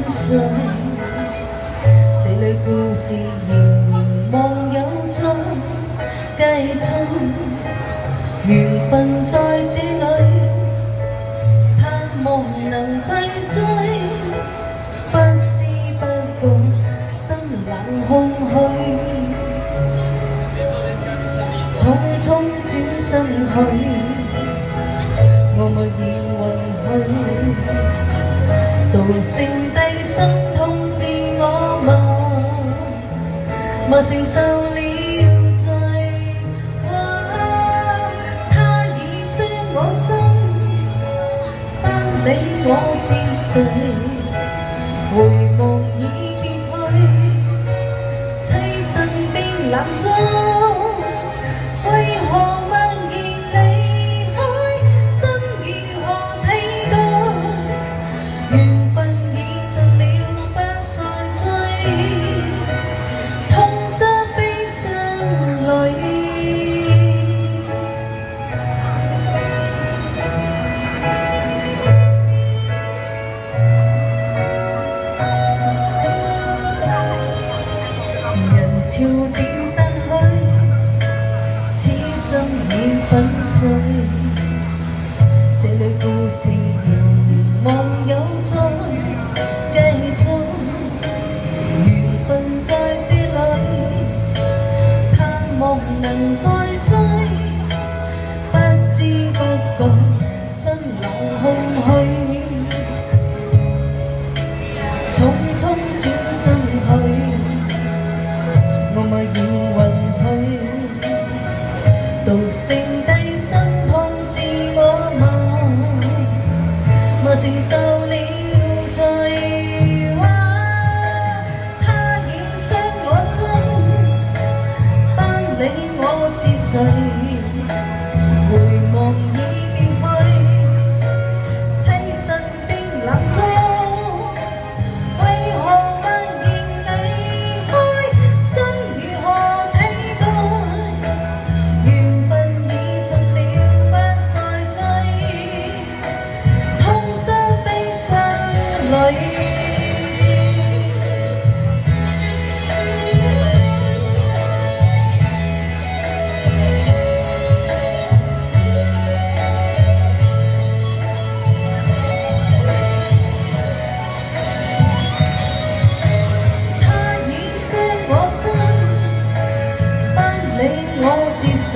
碎，這裏故事仍然望有在繼續，緣分在這裏，盼望能再追，不知不覺心冷空虛，匆匆轉身去，我默然允許。道聲低心痛自我嘛承受了罪。他已傷我心，不理我是誰，回望已別去，棲身冰冷中，為何默然離開？心如何替代？緣分已盡了，不再追，痛失悲傷淚。人潮漸散去，此心已粉碎，這裏故事仍然望有在繼續，緣分在這裏，盼望能再追，不知不覺心冷空虛，匆匆轉身去，我默然允許，道聲低心痛自我嘛承受了罪。他已傷我心，不理我是誰，回望已別去，棲身冰冷中，為何默然離開？心如何替代？緣分已盡了，不再追，痛失悲傷淚。他已傷我心，不理我是誰。